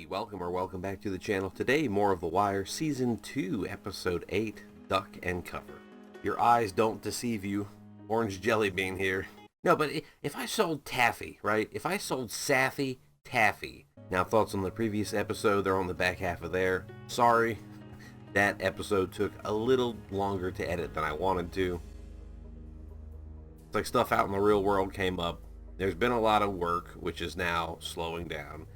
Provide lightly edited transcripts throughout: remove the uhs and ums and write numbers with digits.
Welcome back to the channel. Today, more of The Wire, Season 2, Episode 8, Duck and Cover. Your eyes don't deceive you. Orange Jelly Bean here. No, but if I sold taffy, right? If I sold Saffy Taffy. Now, thoughts on the previous episode, they're on the back half of there. Sorry, that episode took a little longer to edit than I wanted to. It's like stuff out in the real world came up. There's been a lot of work, which is now slowing down.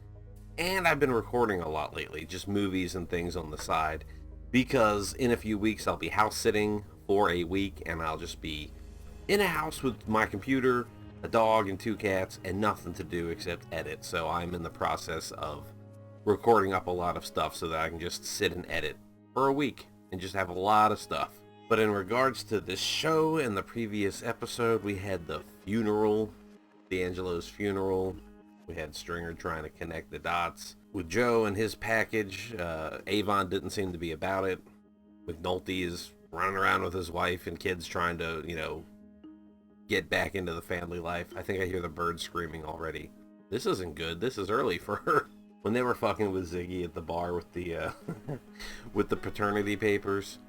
And I've been recording a lot lately, just movies and things on the side, because in a few weeks I'll be house sitting for a week, and I'll just be in a house with my computer, a dog, and 2 cats, and nothing to do except edit. So I'm in the process of recording up a lot of stuff so that I can just sit and edit for a week and just have a lot of stuff. But in regards to this show and the previous episode, we had the funeral, D'Angelo's funeral. We had Stringer trying to connect the dots with Joe and his package. Avon didn't seem to be about it. McNulty is running around with his wife and kids trying to, get back into the family life. I think I hear the birds screaming already. This isn't good. This is early for her. When they were fucking with Ziggy at the bar with the with the paternity papers,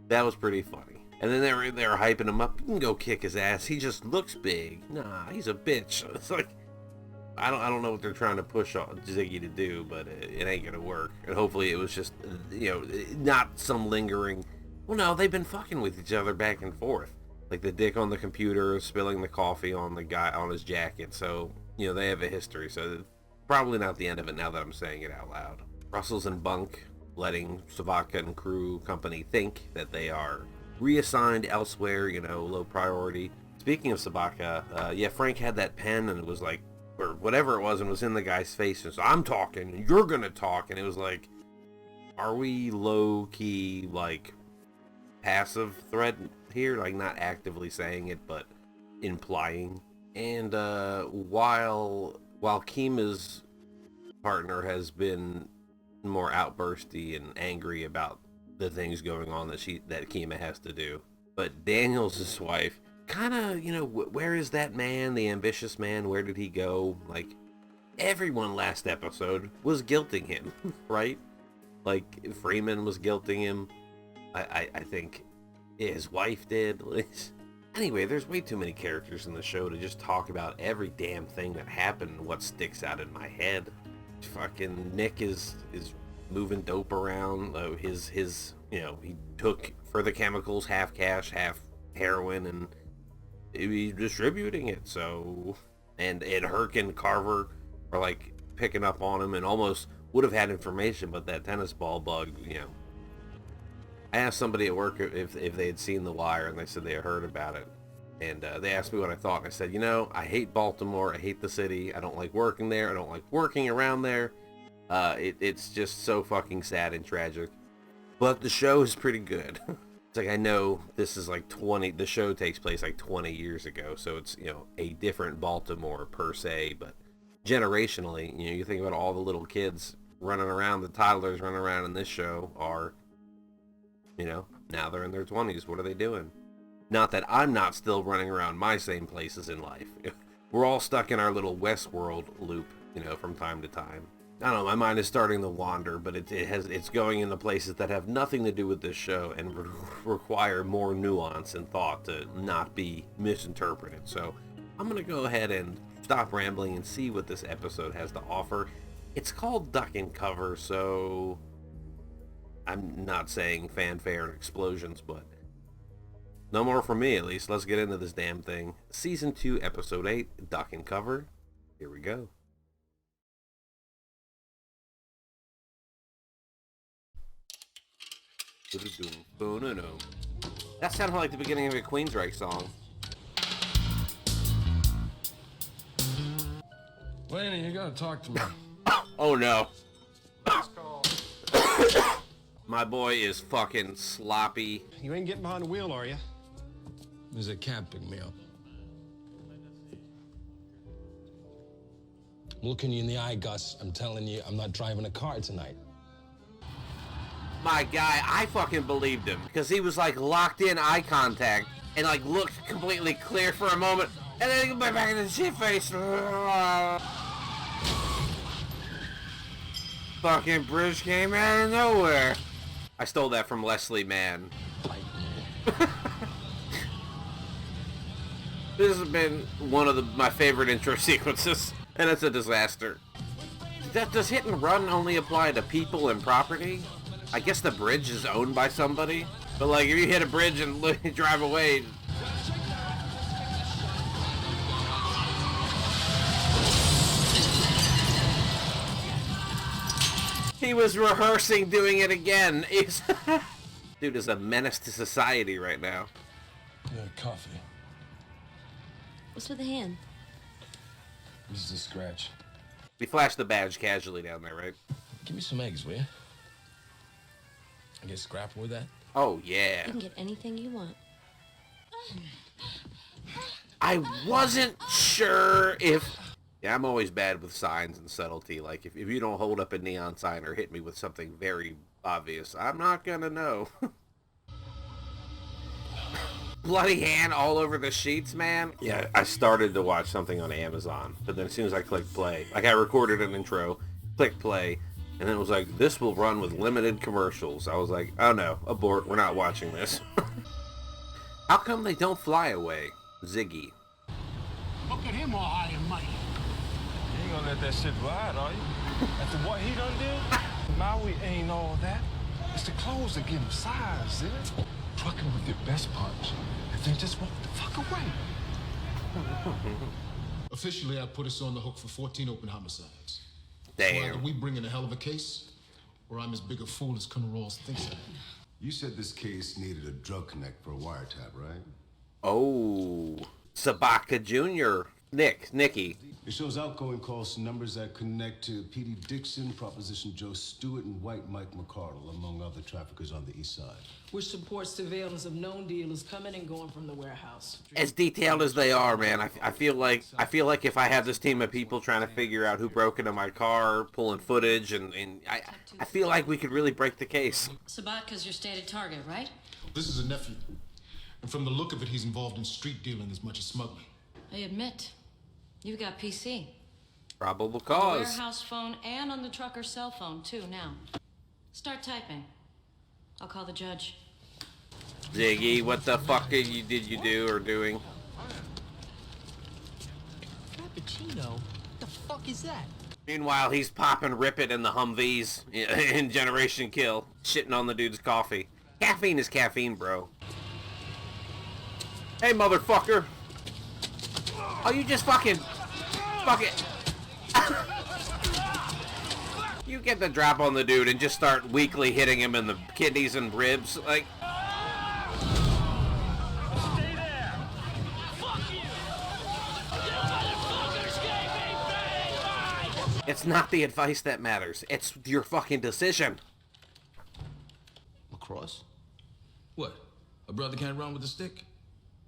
that was pretty funny. And then they were hyping him up. You can go kick his ass. He just looks big. Nah, he's a bitch. It's like, I don't know what they're trying to push on Ziggy to do, but it ain't gonna work. And hopefully it was just, not some lingering. Well, no, they've been fucking with each other back and forth, like the dick on the computer, spilling the coffee on the guy on his jacket. So they have a history. So probably not the end of it now that I'm saying it out loud. Russell's and Bunk letting Savaka and crew company think that they are reassigned elsewhere. Low priority. Speaking of Savaka, yeah, Frank had that pen and it was like, or whatever it was, and was in the guy's face, and so I'm talking and you're gonna talk, and it was like, are we low-key like passive threat here, like not actively saying it but implying? And while Kima's partner has been more outbursty and angry about the things going on that Kima has to do, but Daniel's wife kind of, where is that man, the ambitious man? Where did he go? Like, everyone last episode was guilting him, right? Like, Freeman was guilting him. I think his wife did. Anyway, there's way too many characters in the show to just talk about every damn thing that happened and what sticks out in my head. Fucking Nick is moving dope around. His he took, for the chemicals, half cash, half heroin, and he's distributing it. So, and Herc and Carver are like picking up on him and almost would have had information, but that tennis ball bug, I asked somebody at work if they had seen The Wire, and they said they had heard about it, and they asked me what I thought, and I said, I hate Baltimore, I hate the city, I don't like working there, I don't like working around there. It's just so fucking sad and tragic, but the show is pretty good. It's like, I know this is like the show takes place like 20 years ago, so it's, a different Baltimore per se, but generationally, you think about all the little kids running around, the toddlers running around in this show are, now they're in their 20s. What are they doing? Not that I'm not still running around my same places in life. We're all stuck in our little Westworld loop, from time to time. I don't know, my mind is starting to wander, but it's going into places that have nothing to do with this show and require more nuance and thought to not be misinterpreted. So I'm going to go ahead and stop rambling and see what this episode has to offer. It's called Duck and Cover, so I'm not saying fanfare and explosions, but no more from me at least. Let's get into this damn thing. Season 2, Episode 8, Duck and Cover. Here we go. That sounded like the beginning of a Queensryche song. Laney, you gotta talk to me. Oh no. My boy is fucking sloppy. You ain't getting behind the wheel, are you? There's a cab picking me up. I'm looking you in the eye, Gus. I'm telling you, I'm not driving a car tonight. My guy, I fucking believed him, because he was like locked in eye contact and like looked completely clear for a moment, and then he went back into the shit face. Fucking bridge came out of nowhere. I stole that from Leslie Mann. This has been one of my favorite intro sequences, and it's a disaster. Does hit and run only apply to people and property? I guess the bridge is owned by somebody, but like if you hit a bridge and drive away. He was rehearsing doing it again. Dude is a menace to society right now. Yeah, coffee. What's with the hand? This is a scratch. We flashed the badge casually down there, right? Give me some eggs, will you? I get scrapping with that? Oh, yeah. You can get anything you want. I wasn't sure if... Yeah, I'm always bad with signs and subtlety. Like, if you don't hold up a neon sign or hit me with something very obvious, I'm not gonna know. Bloody hand all over the sheets, man. Yeah, I started to watch something on Amazon, but then as soon as I clicked play, like I recorded an intro, clicked play, and then it was like, this will run with limited commercials. I was like, oh no, abort, we're not watching this. How come they don't fly away? Ziggy. Look at him all high and mighty. You ain't gonna let that shit ride, are you? After what he done did? Maui ain't all that. It's the clothes that give him size, is it? Trucking with your best punch, and then just walk the fuck away. Officially, I put us on the hook for 14 open homicides. Damn. So either we bring in a hell of a case, or I'm as big a fool as Colonel Rawls thinks I am. You said this case needed a drug connect for a wiretap, right? Oh, Sabaka Jr. Nicky. It shows outgoing calls to numbers that connect to P.D. Dixon, Proposition Joe Stewart, and White Mike McCardle, among other traffickers on the east side. Which supports surveillance of known dealers coming and going from the warehouse. As detailed as they are, man, I feel like if I had this team of people trying to figure out who broke into my car, pulling footage, and I feel like we could really break the case. Sabatka's your stated target, right? This is a nephew. And from the look of it, he's involved in street dealing as much as smuggling. I admit, you've got PC. Probable On the cause. warehouse phone and on the trucker's cell phone, too, now. Start typing. I'll call the judge. Ziggy, what the fuck did you do or doing? Frappuccino? The fuck is that? Meanwhile, he's popping Rip It in the Humvees in Generation Kill, shitting on the dude's coffee. Caffeine is caffeine, bro. Hey, motherfucker. Oh, you just fuck it. You get the drop on the dude and just start weakly hitting him in the kidneys and ribs, like. Stay there! Fuck you! You motherfuckers gave me bang! It's not the advice that matters. It's your fucking decision. Lacrosse? What? A brother can't run with a stick?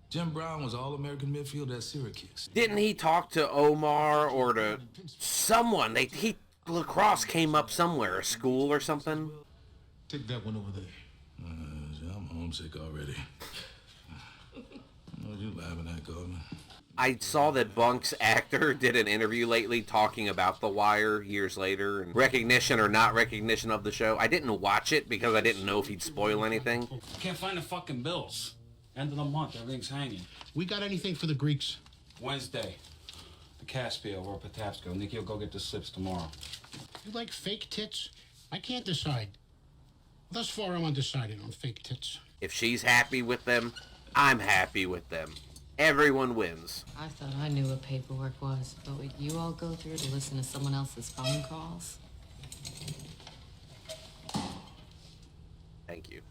Jim Brown was All-American midfielder at Syracuse. Didn't he talk to Omar or to someone? Lacrosse came up somewhere, a school or something. Take that one over there. I'm homesick already. What are you laughing at, Gordon? I saw that Bunk's actor did an interview lately talking about The Wire years later and recognition or not recognition of the show. I didn't watch it because I didn't know if he'd spoil anything. Can't find the fucking bills. End of the month, everything's hanging. We got anything for the Greeks? Wednesday, the Caspia over at Patapsco. Nicky will go get the slips tomorrow. You like fake tits? I can't decide. Thus far, I'm undecided on fake tits. If she's happy with them, I'm happy with them. Everyone wins. I thought I knew what paperwork was, but what you all go through to listen to someone else's phone calls? Thank you.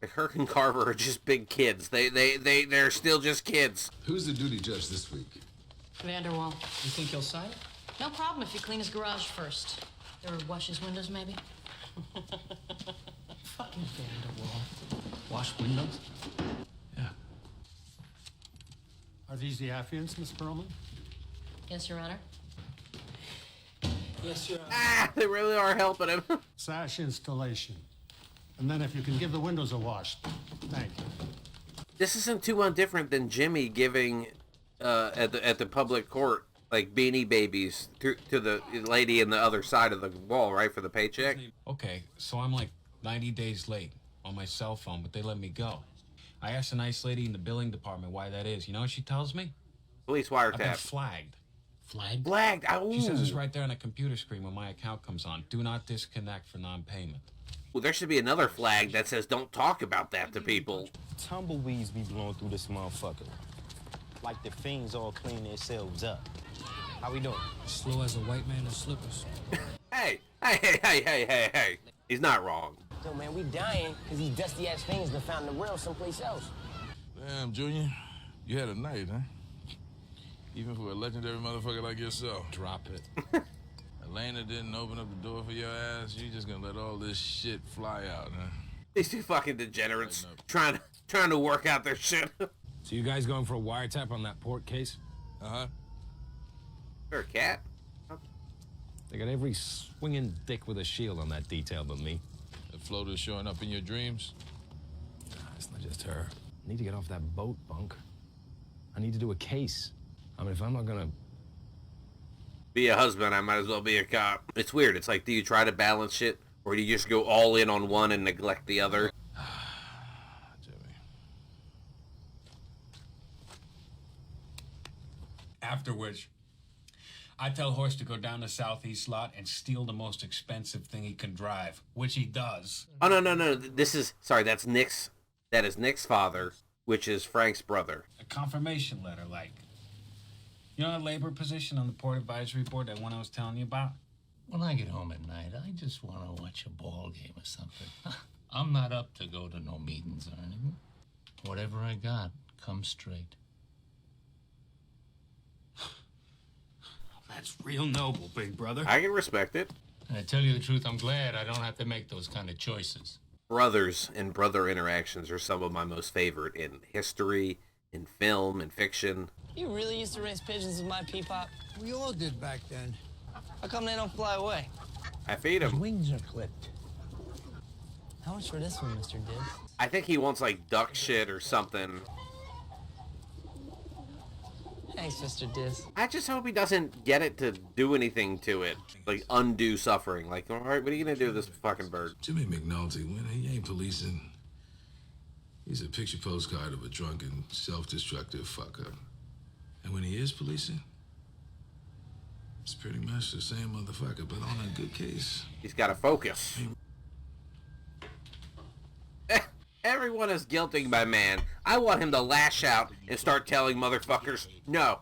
Kirk and Carver are just big kids. They're still just kids. Who's the duty judge this week? Vanderwall. You think he'll sign it? No problem if you clean his garage first. Or wash his windows, maybe? Fucking Vanderwall. Wash windows? Yeah. Are these the Affians, Miss Perlman? Yes, Your Honor. Yes, Your Honor. Ah, they really are helping him. Sash installation. And then if you can give the windows a wash. Thank you. This isn't too undifferent than Jimmy giving at the public court like Beanie Babies to the lady in the other side of the wall, right, for the paycheck. Okay, so I'm like 90 days late on my cell phone, but they let me go. I asked a nice lady in the billing department why that is. You know what she tells me? Police I've been wiretap. flagged. Flagged? Flagged. She says it's right there on the computer screen when my account comes on. Do not disconnect for non-payment. Well, there should be another flag that says don't talk about that to people. Tumbleweeds be blowing through this motherfucker. Like the fiends all clean themselves up. How we doing? Slow as a white man in slippers. Hey. He's not wrong. Yo, man, we dying because these dusty-ass fiends done found the real someplace else. Damn, Junior. You had a night, huh? Even for a legendary motherfucker like yourself. Drop it. Elena didn't open up the door for your ass. You just gonna let all this shit fly out, huh? These two fucking degenerates trying to work out their shit. So you guys going for a wiretap on that port case? Uh-huh. There a cat? They got every swinging dick with a shield on that detail but me. The floater's showing up in your dreams? Nah, it's not just her. I need to get off that boat, Bunk. I need to do a case. I mean, if I'm not gonna... Be a husband, I might as well be a cop. It's weird. It's like, do you try to balance shit, or do you just go all in on one and neglect the other? Jimmy. After which, I tell Horst to go down the southeast lot and steal the most expensive thing he can drive, which he does. Oh, no. That's Nick's. That is Nick's father, which is Frank's brother. A confirmation letter, like. You know that labor position on the Port Advisory Board, that one I was telling you about? When I get home at night, I just want to watch a ball game or something. I'm not up to go to no meetings or anything. Whatever I got comes straight. That's real noble, big brother. I can respect it. And to tell you the truth, I'm glad I don't have to make those kind of choices. Brothers and brother interactions are some of my most favorite in history, in film, in fiction. You really used to raise pigeons with my peapop? We all did back then. How come they don't fly away? I feed him. Wings are clipped. How much for this one, Mr. Dibb? I think he wants like duck shit or something. Thanks, Mr. Diz. I just hope he doesn't get it to do anything to it. Like undue suffering. Like, alright, what are you gonna do with this fucking bird? Jimmy McNulty, when he ain't policing, he's a picture postcard of a drunken, self-destructive fucker. And when he is policing, it's pretty much the same motherfucker, but on a good case. He's gotta focus. Everyone is guilting my man. I want him to lash out and start telling motherfuckers no.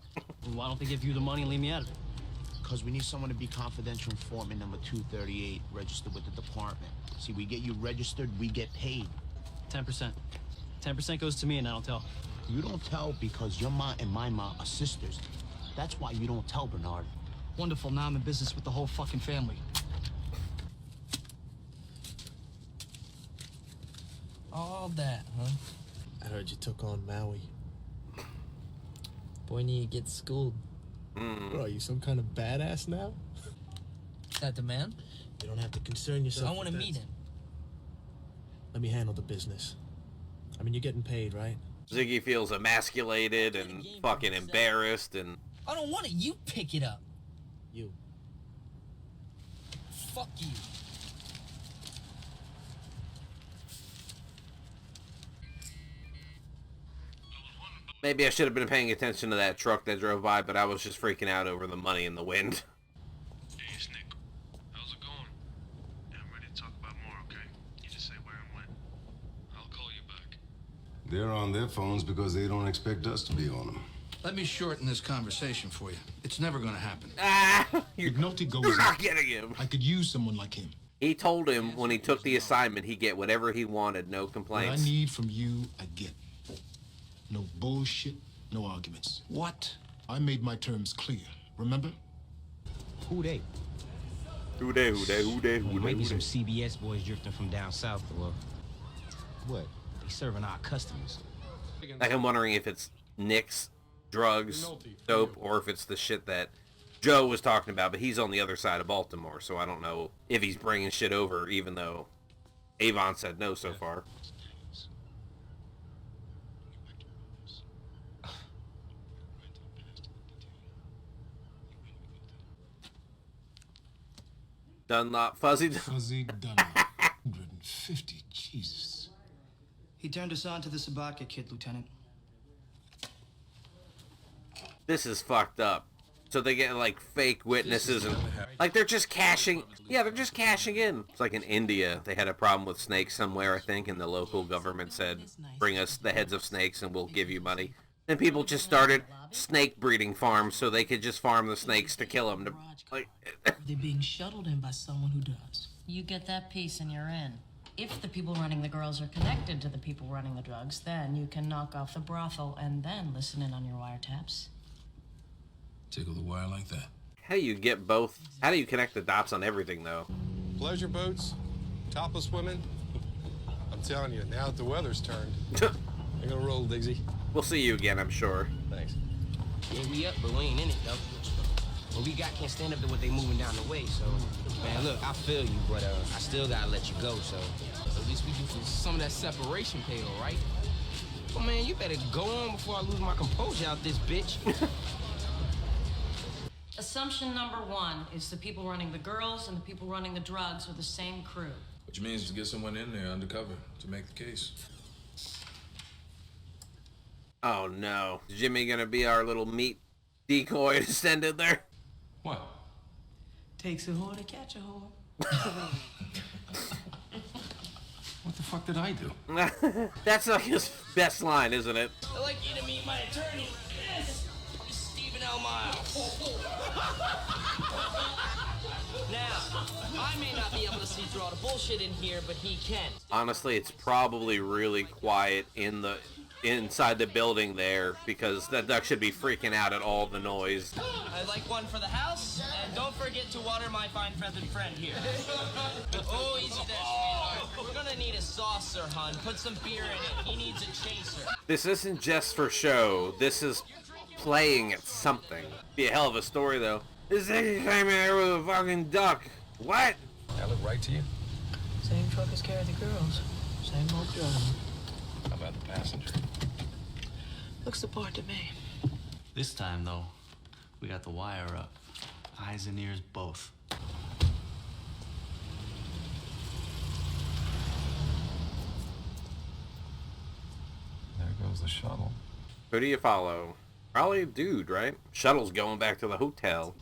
Why don't they give you the money and leave me out of it? Because we need someone to be confidential informant number 238, registered with the department. See, we get you registered, we get paid. 10%. 10% goes to me and I don't tell. You don't tell because your ma and my ma are sisters. That's why you don't tell, Bernard. Wonderful. Now I'm in business with the whole fucking family. All that, huh? I heard you took on Maui. Boy, need to get schooled. Bro, are you some kind of badass now? Is that the man? You don't have to concern yourself. I want to meet him. Let me handle the business. I mean, you're getting paid, right? Ziggy feels emasculated and fucking embarrassed and... I don't want it. You pick it up. You. Fuck you. Maybe I should have been paying attention to that truck that drove by, but I was just freaking out over the money in the wind. Hey, it's Nick. How's it going? Yeah, I'm ready to talk about more, okay? You just say where and when. I'll call you back. They're on their phones because they don't expect us to be on them. Let me shorten this conversation for you. It's never going to happen. McNulty goes You're not getting him. I could use someone like him. He told him when he took the assignment he'd get whatever he wanted, no What complaints. I need from you, I get. No bullshit, no arguments. What? I made my terms clear, remember? Who they? Who they? Might be some CBS boys drifting from down south, or what? They serving our customers. Like, I'm wondering if it's Nick's drugs, dope, or if it's the shit that Joe was talking about, but he's on the other side of Baltimore, so I don't know if he's bringing shit over, even though Avon said no so far. Dunlop, Fuzzy. Fuzzy Dunlop. 150, Jesus. He turned us on to the Sabatka kid, Lieutenant. This is fucked up. So they get like fake witnesses and like they're just cashing. Yeah, they're just cashing in. It's like in India, they had a problem with snakes somewhere, I think, and the local government said, "Bring us the heads of snakes and we'll give you money." And people just started snake breeding farms so they could just farm the snakes to kill them. Like, They're being shuttled in by someone who does. You get that piece and you're in. If the people running the girls are connected to the people running the drugs, then you can knock off the brothel and then listen in on your wiretaps. Tickle the wire like that. how do you get both? How do you connect the dots on everything, though? Pleasure boats, topless women. I'm telling you, now that the weather's turned, you're gonna roll, Diggsy. We'll see you again, I'm sure. Thanks. Yeah, we up, but we ain't in it, though. What we got can't stand up to what they moving down the way, so... Man, look, I feel you, but I still gotta let you go, so... At least we do some of that separation pay, all right? Well, man, you better go on before I lose my composure out this bitch. Assumption number one is the people running the girls and the people running the drugs are the same crew. Which means to get someone in there undercover to make the case. Oh no. Is Jimmy gonna be our little meat decoy to send in there? What? Takes a whore to catch a whore. What the fuck did I do? That's like his best line, isn't it? I'd like you to meet my attorney. Yes, Stephen L. Miles. Now, I may not be able to see through all the bullshit in here, but he can. Honestly, it's probably really quiet inside the building there because that duck should be freaking out at all the noise. I'd like one for the house, and don't forget to water my fine feathered friend here. Oh, easy there, sweetheart. We're gonna need a saucer, hon. Put some beer in it. He needs a chaser. This isn't just for show. This is playing at something. Be a hell of a story, though. This Ziggy came here with a fucking duck. What? That look right to you? Same truck as carried the girls. Same old driver. How about the passenger? Looks the part to me. This time, though, we got the wire up. Eyes and ears both. There goes the shuttle. Who do you follow? Probably a dude, right? Shuttle's going back to the hotel.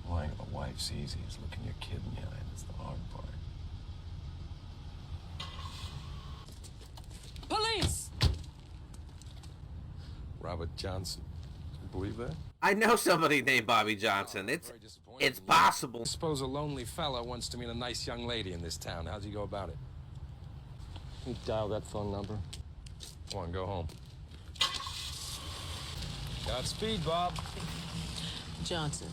Lying to the wife's easy. It's looking your kid in the eye. That's the hard part. Police! Robert Johnson. You believe that? I know somebody named Bobby Johnson. It's possible. Suppose a lonely fella wants to meet a nice young lady in this town. How'd you go about it? You dial that phone number. Come on, go home. Godspeed, Bob. Johnson.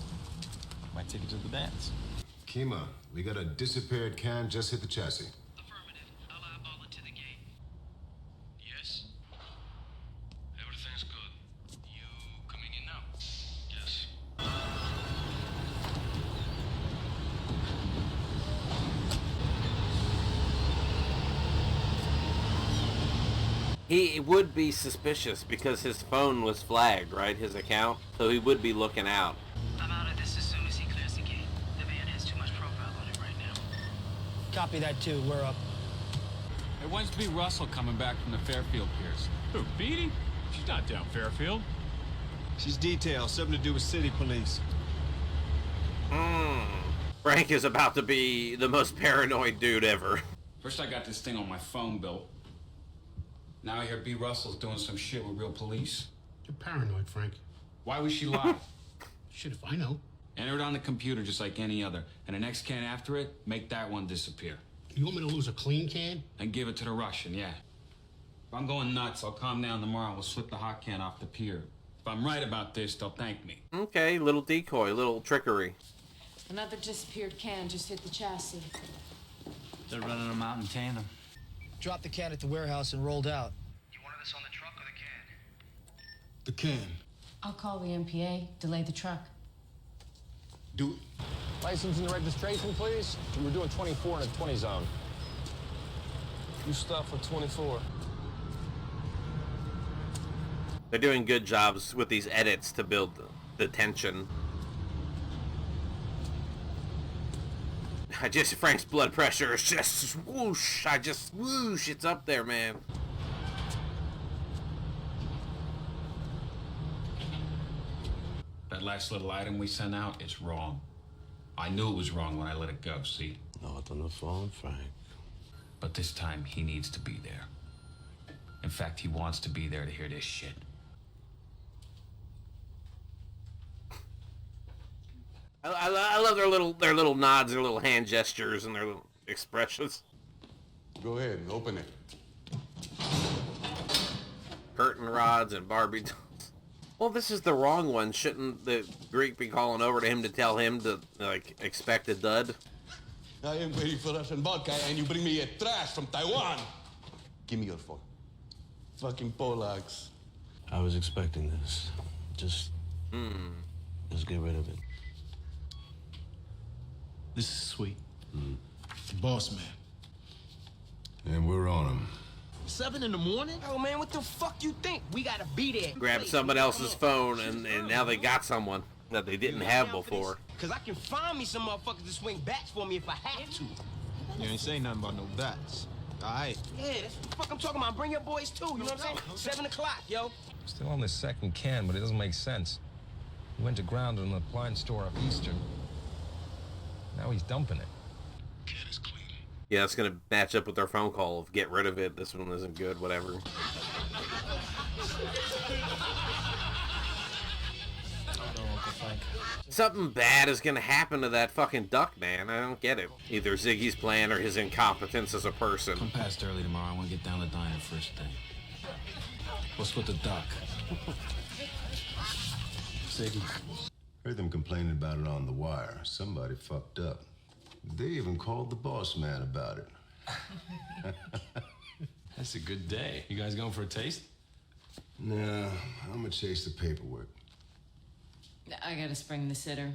My ticket to the dance. Kima, we got a disappeared can just hit the chassis. Affirmative. I'll eyeball it to the gate. Yes? Everything's good. You coming in now? Yes. He would be suspicious because his phone was flagged, right? His account. So he would be looking out. I'm out of this as soon as he clears the gate. The van has too much profile on it right now. Copy that, too. We're up. Hey, when's B. Russell coming back from the Fairfield Piers? Who, Beatty? She's not down Fairfield. She's detailed, something to do with city police. Frank is about to be the most paranoid dude ever. First I got this thing on my phone, Bill. Now I hear B. Russell's doing some shit with real police. You're paranoid, Frank. Why would she lie? Shit, if I know. Enter it on the computer just like any other. And the next can after it, make that one disappear. You want me to lose a clean can? And give it to the Russian, yeah. If I'm going nuts, I'll calm down tomorrow. We'll slip the hot can off the pier. If I'm right about this, they'll thank me. Okay, little decoy, little trickery. Another disappeared can just hit the chassis. They're running them out in tandem. Dropped the can at the warehouse and rolled out. You wanted us on the truck or the can? The can. I'll call the MPA, delay the truck. Do it. License and registration, please. We're doing 24 in a 20 zone. You stop for 24. They're doing good jobs with these edits to build the tension. Frank's blood pressure is just whoosh. Whoosh. It's up there, man. That last little item we sent out, it's wrong. I knew it was wrong when I let it go, see? Not on the phone, Frank. But this time, he needs to be there. In fact, he wants to be there to hear this shit. I love their little nods, their little hand gestures, and their little expressions. Go ahead and open it. Curtain rods and Barbie dolls. Well, this is the wrong one. Shouldn't the Greek be calling over to him to tell him to, like, expect a dud? I am waiting for Russian vodka, and you bring me a trash from Taiwan. Give me your phone. Fucking Polacks. I was expecting this. Just get rid of it. This is sweet. The boss man. And we're on him. 7 in the morning? Oh, man, what the fuck you think? We gotta be there. Grab someone else's phone, and now they got someone that they didn't have before. Because I can find me some motherfuckers to swing bats for me if I have to. You ain't saying nothing about no bats. All right. Yeah, that's what the fuck I'm talking about. Bring your boys, too. You know what I'm saying? 7 o'clock, yo. Still on the second can, but it doesn't make sense. He went to ground in the appliance store off Eastern. Now he's dumping it. Yeah, it's gonna match up with their phone call of get rid of it. This one isn't good, whatever. Something bad is gonna happen to that fucking duck, man. I don't get it. Either Ziggy's plan or his incompetence as a person. Come past early tomorrow. I want to get down the diner first thing. What's with the duck? Ziggy. Heard them complaining about it on the wire. Somebody fucked up. They even called the boss man about it. That's a good day. You guys going for a taste? Nah, I'm gonna chase the paperwork. I gotta spring the sitter.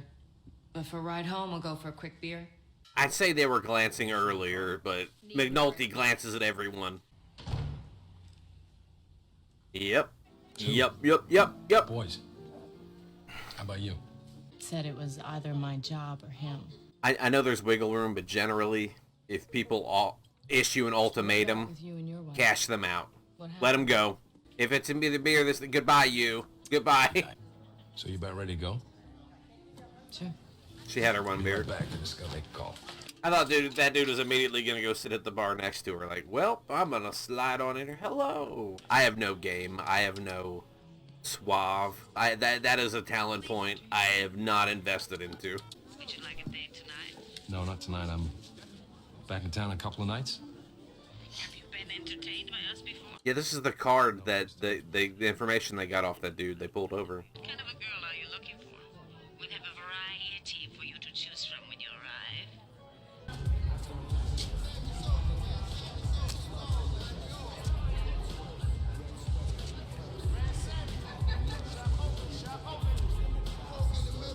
But for a ride home, we'll go for a quick beer. I'd say they were glancing earlier, but McNulty glances at everyone. Yep. Yep. Boys, how about you? Said it was either my job or him. I know there's wiggle room, but generally, if people all issue an ultimatum, With you and your wife. cash them out. What Let them go. If it's in the beer, this goodbye you. Goodbye. So you about ready to go? Sure. She had her one beer. Back to just go make a call. I thought that dude was immediately gonna go sit at the bar next to her. Like, well, I'm gonna slide on in here. Hello. I have no game. I have no suave. That is a talent point I have not invested into. Would you like a date tonight? No, not tonight. I'm back in town a couple of nights. Have you been entertained by us before? Yeah, this is the card that the information they got off that dude they pulled over. What kind of a girl are you looking for? We'll have a variety for you to choose from when you arrive.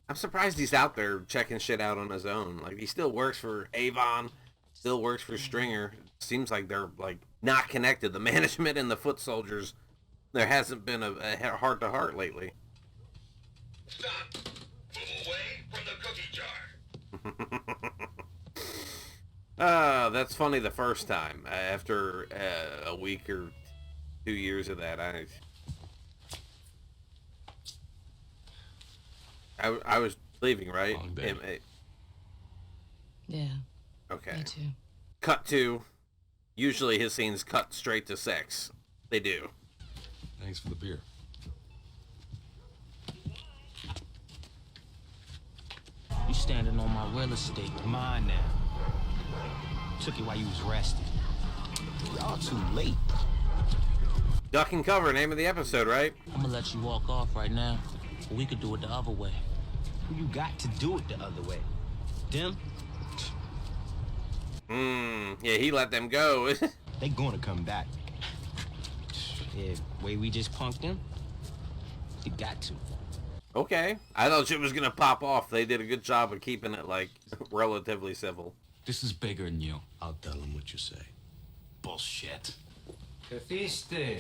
I'm surprised he's out there checking shit out on his own. Like, he still works for Avon, still works for Stringer. Seems like they're, like, not connected. The management and the foot soldiers, there hasn't been a heart-to-heart lately. Stop! Move away from the cookie jar. That's funny the first time. After a week or 2 years of that, I was leaving, right? Long day. Yeah. Okay. Me too. Cut to. Usually his scenes cut straight to sex. They do. Thanks for the beer. You standing on my real estate. Mine now. Took it while you was resting. Y'all too late. Duck and Cover, name of the episode, right? I'm gonna let you walk off right now. Or we could do it the other way. Who you got to do it the other way? Them? Yeah, he let them go. They gonna come back. Yeah, way we just punked them. You got to. Okay. I thought shit was gonna pop off. They did a good job of keeping it, like, relatively civil. This is bigger than you. I'll tell him what you say. Bullshit. Cafiste.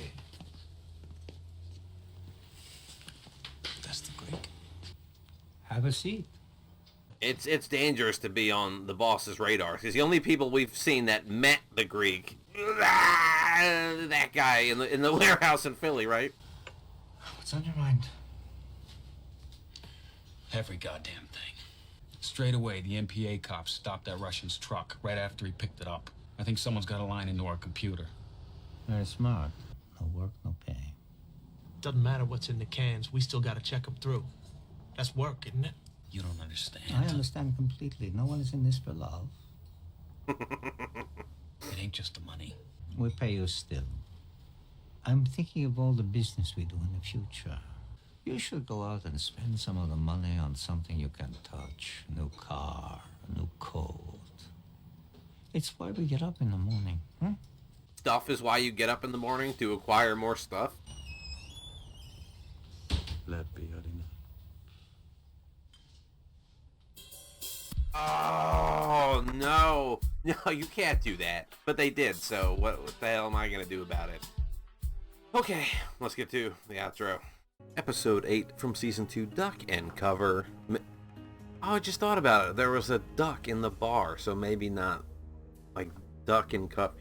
That's the Greek. Have a seat. It's dangerous to be on the boss's radar, because the only people we've seen that met the Greek, that guy in the warehouse in Philly, right? What's on your mind? Every goddamn thing. Straight away, the MPA cops stopped that Russian's truck right after he picked it up. I think someone's got a line into our computer. Very smart. No work, no pay. Doesn't matter what's in the cans. We still gotta check them through. That's work, isn't it? You don't understand. I understand completely. No one is in this for love. It ain't just the money. We pay you still. I'm thinking of all the business we do in the future. You should go out and spend some of the money on something you can touch. A new car, a new coat. It's why we get up in the morning, huh? Stuff is why you get up in the morning, to acquire more stuff? Oh, no. No, you can't do that. But they did, so what the hell am I going to do about it? Okay, let's get to the outro. Episode 8 from Season 2, Duck and Cover. Oh, I just thought about it. There was a duck in the bar, so maybe not, like, duck and cover.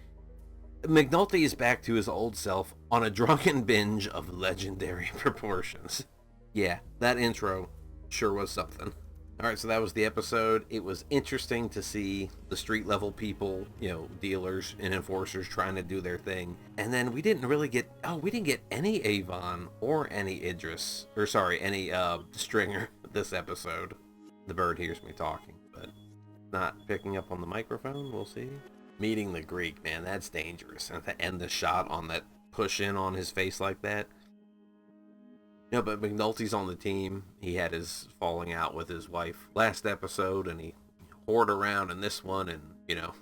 McNulty is back to his old self on a drunken binge of legendary proportions. Yeah, that intro sure was something. Alright, so that was the episode. It was interesting to see the street level people, you know, dealers and enforcers trying to do their thing. And then we didn't really get, we didn't get any Avon or any Idris, or sorry, any Stringer this episode. The bird hears me talking, but not picking up on the microphone, we'll see. Meeting the Greek, man, that's dangerous. And to end the shot on that push in on his face like that. No, but McNulty's on the team. He had his falling out with his wife last episode, and he whored around in this one and, you know,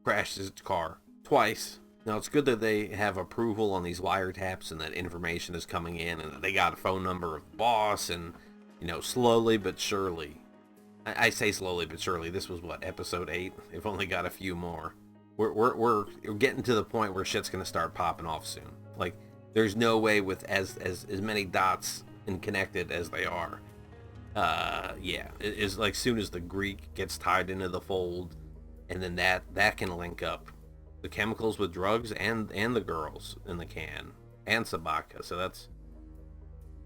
crashed his car twice. Now, it's good that they have approval on these wiretaps and that information is coming in, and they got a phone number of the boss, and, you know, slowly but surely. I say slowly but surely. This was, what, episode 8? They've only got a few more. We're getting to the point where shit's going to start popping off soon. Like, there's no way with as many dots and connected as they are. Yeah, it's like soon as the Greek gets tied into the fold, and then that can link up the chemicals with drugs and the girls in the can and Sabaka. So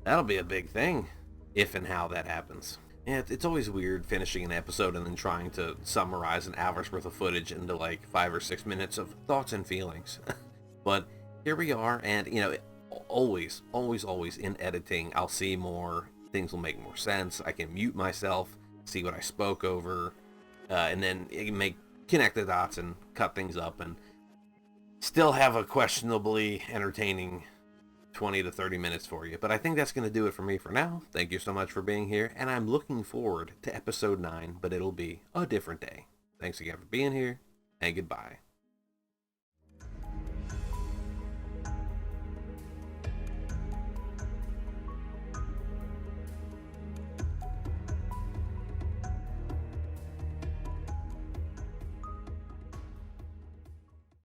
that'll be a big thing if and how that happens. Yeah, it's always weird finishing an episode and then trying to summarize an hour's worth of footage into like 5 or 6 minutes of thoughts and feelings. But here we are, and, you know, always in editing, I'll see more, things will make more sense, I can mute myself, see what I spoke over, and then connect the dots and cut things up, and still have a questionably entertaining 20 to 30 minutes for you. But I think that's going to do it for me for now. Thank you so much for being here, and I'm looking forward to episode 9, but it'll be a different day. Thanks again for being here, and goodbye.